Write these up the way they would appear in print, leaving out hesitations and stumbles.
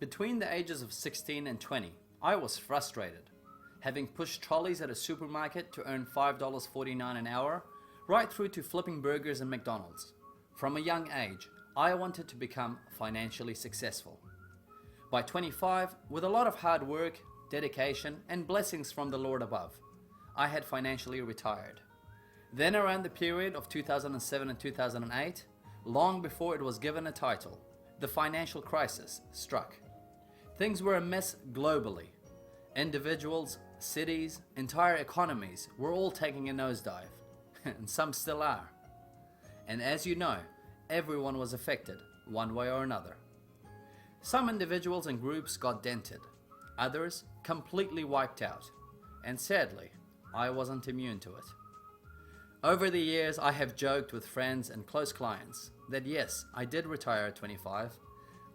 Between the ages of 16 and 20, I was frustrated, having pushed trolleys at a supermarket to earn $5.49 an hour, right through to flipping burgers in McDonald's. From a young age, I wanted to become financially successful. By 25, with a lot of hard work, dedication, and blessings from the Lord above, I had financially retired. Then around the period of 2007 and 2008, long before it was given a title, the financial crisis struck. Things were a mess globally. Individuals, cities, entire economies were all taking a nosedive, and some still are. And as you know, everyone was affected, one way or another. Some individuals and groups got dented, others completely wiped out, and sadly, I wasn't immune to it. Over the years, I have joked with friends and close clients that yes, I did retire at 25,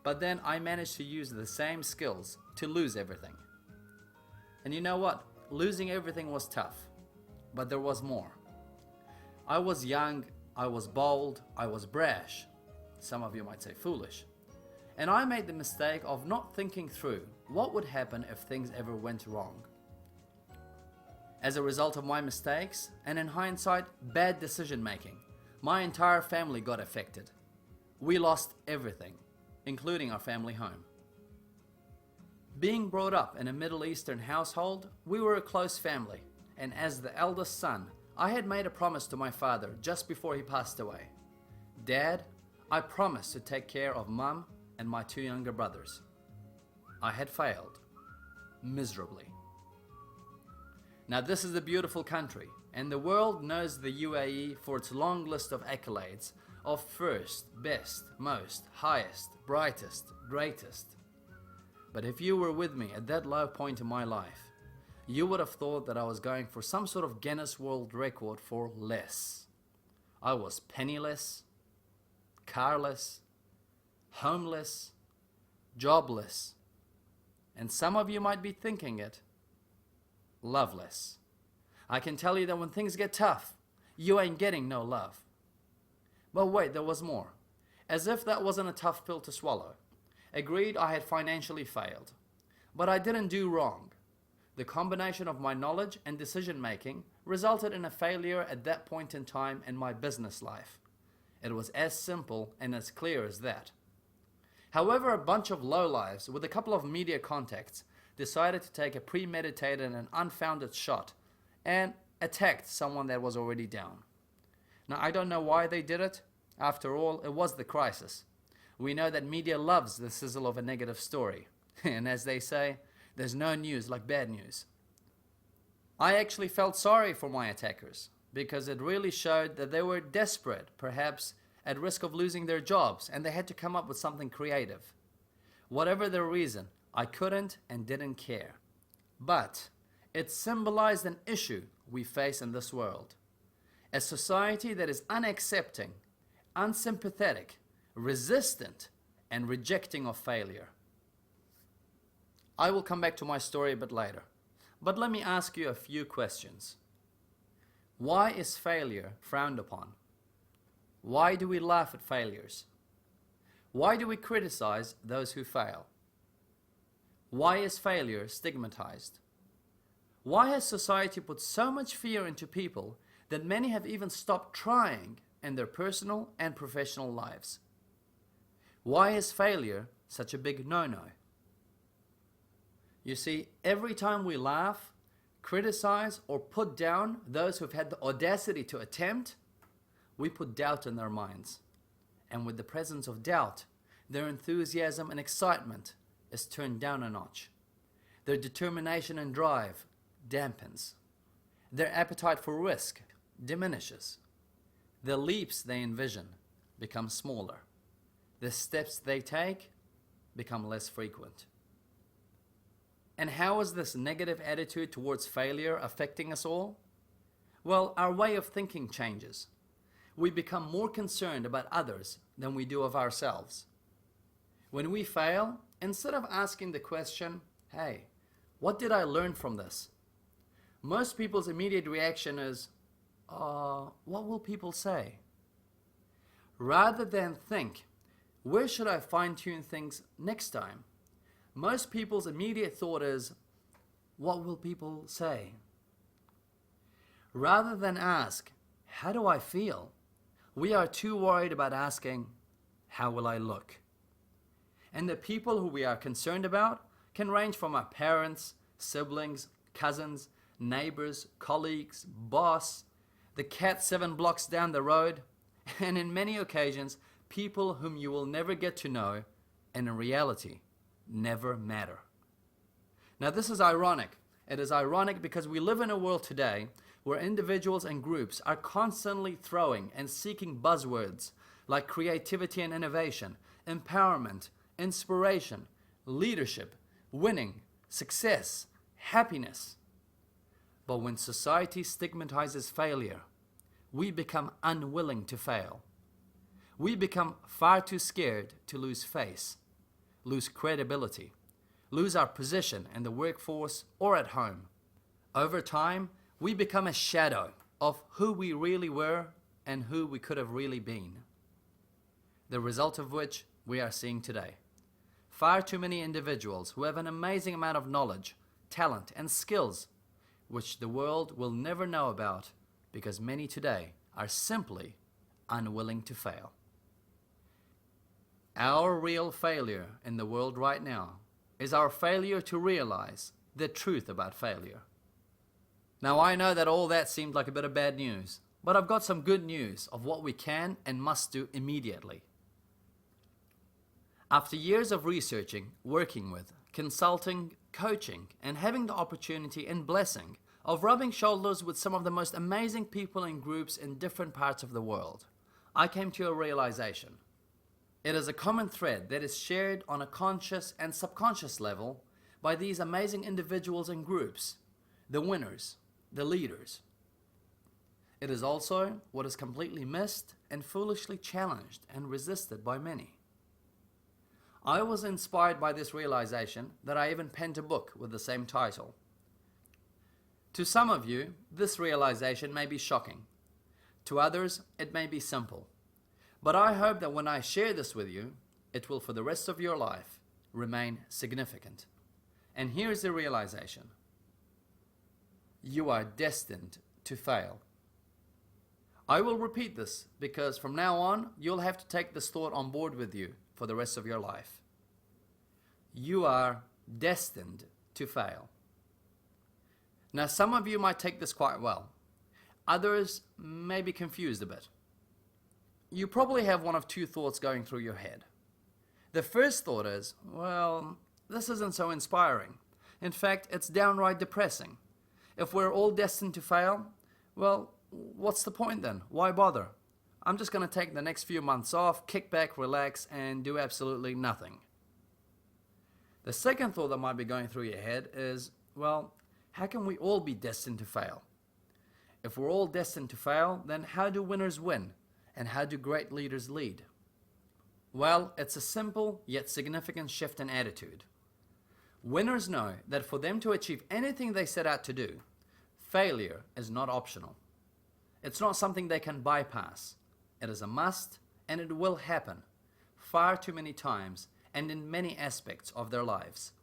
but then I managed to use the same skills to lose everything. And you know what? Losing everything was tough, but there was more. I was young, I was bold, I was brash. Some of you might say foolish. And I made the mistake of not thinking through what would happen if things ever went wrong. As a result of my mistakes, and in hindsight, bad decision making, my entire family got affected. We lost everything, including our family home. Being brought up in a Middle Eastern household, we were a close family, and as the eldest son, I had made a promise to my father just before he passed away. Dad, I promised to take care of Mum and my two younger brothers. I had failed, miserably. Now this is a beautiful country, and the world knows the UAE for its long list of accolades of first, best, most, highest, brightest, greatest. But if you were with me at that low point in my life, you would have thought that I was going for some sort of Guinness World Record for less. I was penniless, carless, homeless, jobless, and some of you might be thinking it, loveless. I can tell you that when things get tough, you ain't getting no love. But wait, there was more. As if that wasn't a tough pill to swallow. Agreed, I had financially failed. But I didn't do wrong. The combination of my knowledge and decision making resulted in a failure at that point in time in my business life. It was as simple and as clear as that. However, a bunch of lowlives with a couple of media contacts decided to take a premeditated and unfounded shot and attacked someone that was already down. Now, I don't know why they did it. After all, it was the crisis. We know that media loves the sizzle of a negative story. And as they say, there's no news like bad news. I actually felt sorry for my attackers because it really showed that they were desperate, perhaps at risk of losing their jobs, and they had to come up with something creative. Whatever their reason, I couldn't and didn't care. But it symbolized an issue we face in this world. A society that is unaccepting, unsympathetic, resistant, and rejecting of failure. I will come back to my story a bit later, but let me ask you a few questions. Why is failure frowned upon? Why do we laugh at failures? Why do we criticize those who fail? Why is failure stigmatized? Why has society put so much fear into people that many have even stopped trying in their personal and professional lives? Why is failure such a big no-no? You see, every time we laugh, criticize, or put down those who've had the audacity to attempt, we put doubt in their minds. And with the presence of doubt, their enthusiasm and excitement is turned down a notch. Their determination and drive dampens. Their appetite for risk diminishes. The leaps they envision become smaller. The steps they take become less frequent. And how is this negative attitude towards failure affecting us all? Well, our way of thinking changes. We become more concerned about others than we do of ourselves. When we fail, instead of asking the question, hey, what did I learn from this? Most people's immediate reaction is, what will people say? Rather than think, where should I fine-tune things next time? Most people's immediate thought is, what will people say? Rather than ask, how do I feel? We are too worried about asking, how will I look? And the people who we are concerned about can range from our parents, siblings, cousins, neighbors, colleagues, boss, the cat 7 blocks down the road, and in many occasions, people whom you will never get to know and in reality never matter. Now this is ironic. It is ironic because we live in a world today where individuals and groups are constantly throwing and seeking buzzwords like creativity and innovation, empowerment, inspiration, leadership, winning, success, happiness. But when society stigmatizes failure, we become unwilling to fail. We become far too scared to lose face, lose credibility, lose our position in the workforce or at home. Over time, we become a shadow of who we really were and who we could have really been. The result of which we are seeing today. Far too many individuals who have an amazing amount of knowledge, talent, and skills, which the world will never know about because many today are simply unwilling to fail. Our real failure in the world right now is our failure to realize the truth about failure. Now I know that all that seemed like a bit of bad news, but I've got some good news of what we can and must do immediately. After years of researching, working with, consulting, coaching, and having the opportunity and blessing of rubbing shoulders with some of the most amazing people and groups in different parts of the world, I came to a realization. It is a common thread that is shared on a conscious and subconscious level by these amazing individuals and groups, the winners, the leaders. It is also what is completely missed and foolishly challenged and resisted by many. I was inspired by this realization that I even penned a book with the same title. To some of you, this realization may be shocking. To others, it may be simple. But I hope that when I share this with you, it will for the rest of your life remain significant. And here's the realization. You are destined to fail. I will repeat this because from now on, you'll have to take this thought on board with you for the rest of your life. You are destined to fail. Now, some of you might take this quite well. Others may be confused a bit. You probably have one of two thoughts going through your head. The first thought is, well, this isn't so inspiring. In fact, it's downright depressing. If we're all destined to fail, well, what's the point then? Why bother? I'm just going to take the next few months off, kick back, relax, and do absolutely nothing. The second thought that might be going through your head is, well, how can we all be destined to fail? If we're all destined to fail, then how do winners win? And how do great leaders lead? Well, it's a simple yet significant shift in attitude. Winners know that for them to achieve anything they set out to do, failure is not optional. It's not something they can bypass. It is a must, and it will happen far too many times and in many aspects of their lives.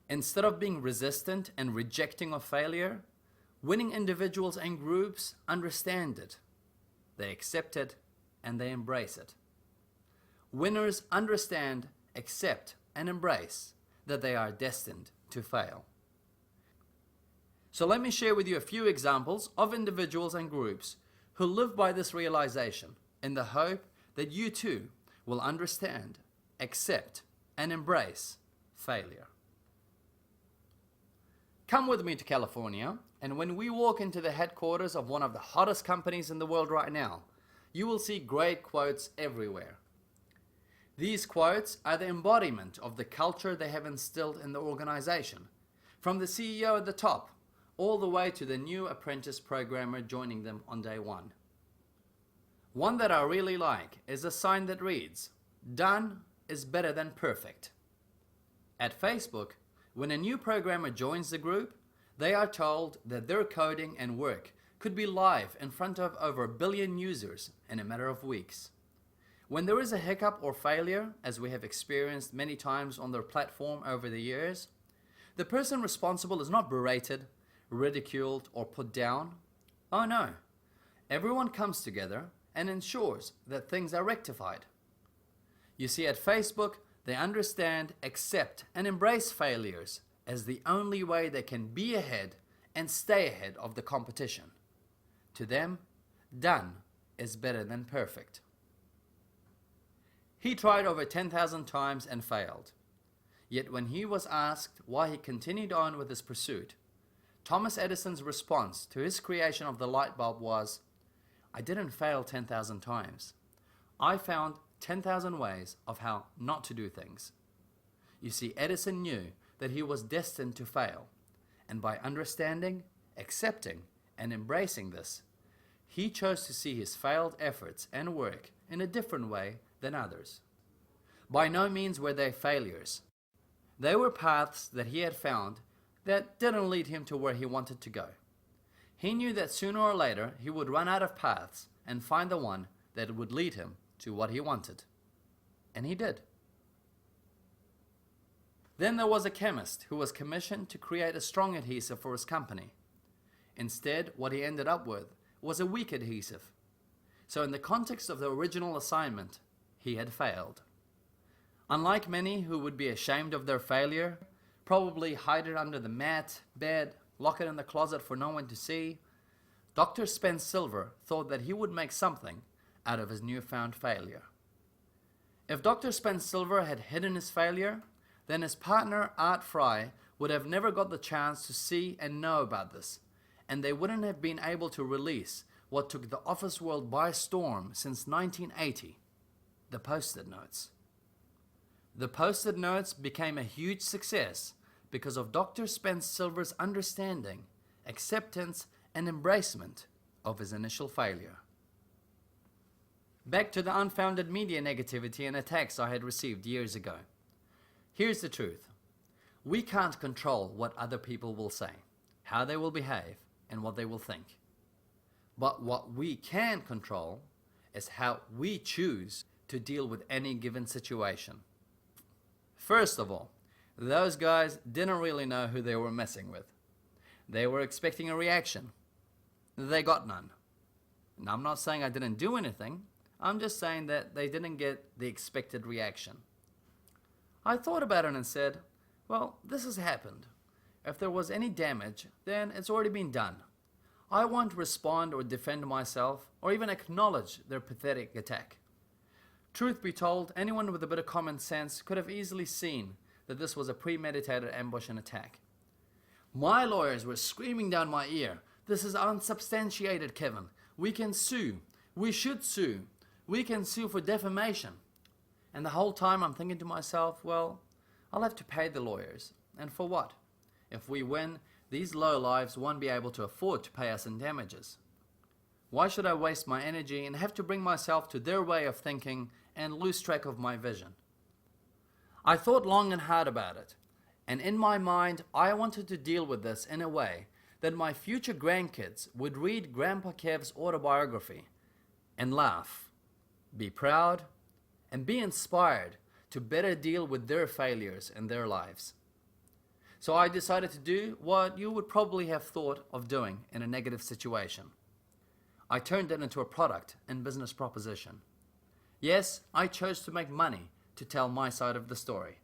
Instead of being resistant and rejecting of failure, winning individuals and groups understand it. They accept it and they embrace it. Winners understand, accept, and embrace that they are destined to fail. So let me share with you a few examples of individuals and groups who live by this realization in the hope that you too will understand, accept, and embrace failure. Come with me to California, and when we walk into the headquarters of one of the hottest companies in the world right now, you will see great quotes everywhere. These quotes are the embodiment of the culture they have instilled in the organization, from the CEO at the top, all the way to the new apprentice programmer joining them on day one. One that I really like is a sign that reads, "Done is better than perfect." At Facebook, when a new programmer joins the group, they are told that their coding and work could be live in front of over 1 billion users in a matter of weeks. When there is a hiccup or failure, as we have experienced many times on their platform over the years, the person responsible is not berated, ridiculed, or put down. Oh no. Everyone comes together and ensures that things are rectified. You see, at Facebook, they understand, accept, and embrace failures as the only way they can be ahead and stay ahead of the competition. To them, done is better than perfect. He tried over 10,000 times and failed. Yet when he was asked why he continued on with his pursuit, Thomas Edison's response to his creation of the light bulb was, "I didn't fail 10,000 times. I found 10,000 ways of how not to do things." You see, Edison knew that he was destined to fail, and by understanding, accepting, and embracing this, he chose to see his failed efforts and work in a different way than others. By no means were they failures. They were paths that he had found that didn't lead him to where he wanted to go. He knew that sooner or later he would run out of paths and find the one that would lead him to what he wanted. And he did. Then there was a chemist who was commissioned to create a strong adhesive for his company. Instead, what he ended up with was a weak adhesive. So in the context of the original assignment, he had failed. Unlike many who would be ashamed of their failure, probably hide it under the mat, bed, lock it in the closet for no one to see, Dr. Spence Silver thought that he would make something out of his newfound failure. If Dr. Spence Silver had hidden his failure, then his partner Art Fry would have never got the chance to see and know about this, and they wouldn't have been able to release what took the office world by storm since 1980, the Post-it notes. The Post-it notes became a huge success because of Dr. Spence Silver's understanding, acceptance, and embracement of his initial failure. Back to the unfounded media negativity and attacks I had received years ago. Here's the truth. We can't control what other people will say, how they will behave, and what they will think. But what we can control is how we choose to deal with any given situation. First of all, those guys didn't really know who they were messing with. They were expecting a reaction. They got none. And I'm not saying I didn't do anything. I'm just saying that they didn't get the expected reaction. I thought about it and said, well, this has happened. If there was any damage, then it's already been done. I won't respond or defend myself or even acknowledge their pathetic attack. Truth be told, anyone with a bit of common sense could have easily seen that this was a premeditated ambush and attack. My lawyers were screaming down my ear, "This is unsubstantiated, Kevin. We can sue. We should sue. We can sue for defamation." And the whole time I'm thinking to myself, well, I'll have to pay the lawyers. And for what? If we win, these lowlives won't be able to afford to pay us in damages. Why should I waste my energy and have to bring myself to their way of thinking and lose track of my vision? I thought long and hard about it, and in my mind, I wanted to deal with this in a way that my future grandkids would read Grandpa Kev's autobiography and laugh, be proud, and be inspired to better deal with their failures in their lives. So I decided to do what you would probably have thought of doing in a negative situation. I turned it into a product and business proposition. Yes, I chose to make money to tell my side of the story.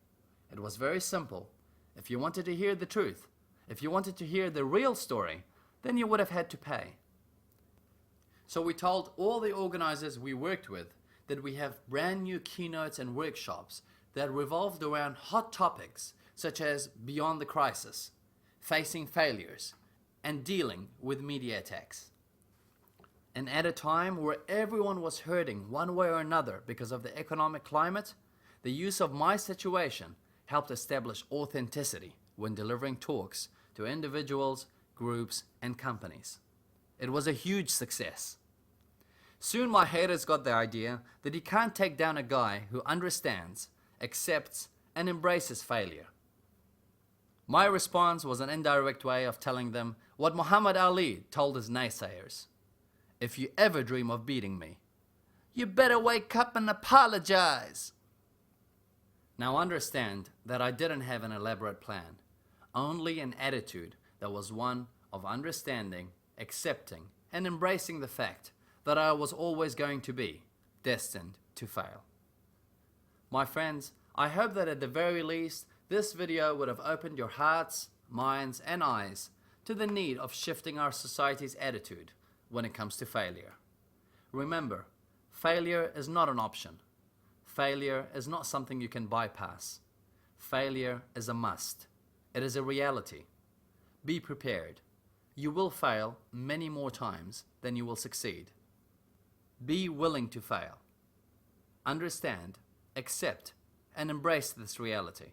It was very simple. If you wanted to hear the truth, if you wanted to hear the real story, then you would have had to pay. So we told all the organizers we worked with that we have brand new keynotes and workshops that revolved around hot topics such as beyond the crisis, facing failures, and dealing with media attacks. And at a time where everyone was hurting one way or another because of the economic climate, the use of my situation helped establish authenticity when delivering talks to individuals, groups, and companies. It was a huge success. Soon my haters got the idea that you can't take down a guy who understands, accepts, and embraces failure. My response was an indirect way of telling them what Muhammad Ali told his naysayers. If you ever dream of beating me, You better wake up and apologize. Now understand that I didn't have an elaborate plan, only an attitude that was one of understanding, accepting, and embracing the fact that I was always going to be destined to fail. My friends, I hope that at the very least, this video would have opened your hearts, minds, and eyes to the need of shifting our society's attitude when it comes to failure. Remember, failure is not an option. Failure is not something you can bypass. Failure is a must. It is a reality. Be prepared. You will fail many more times than you will succeed. Be willing to fail. Understand, accept, and embrace this reality.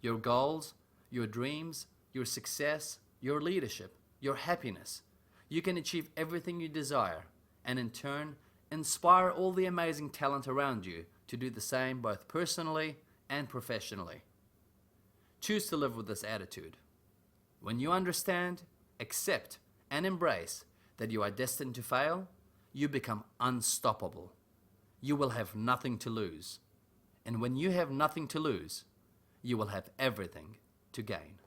Your goals, your dreams, your success, your leadership, your happiness. You can achieve everything you desire and in turn inspire all the amazing talent around you to do the same both personally and professionally. Choose to live with this attitude. When you understand, accept, and embrace that you are destined to fail, you become unstoppable. You will have nothing to lose. And when you have nothing to lose, you will have everything to gain.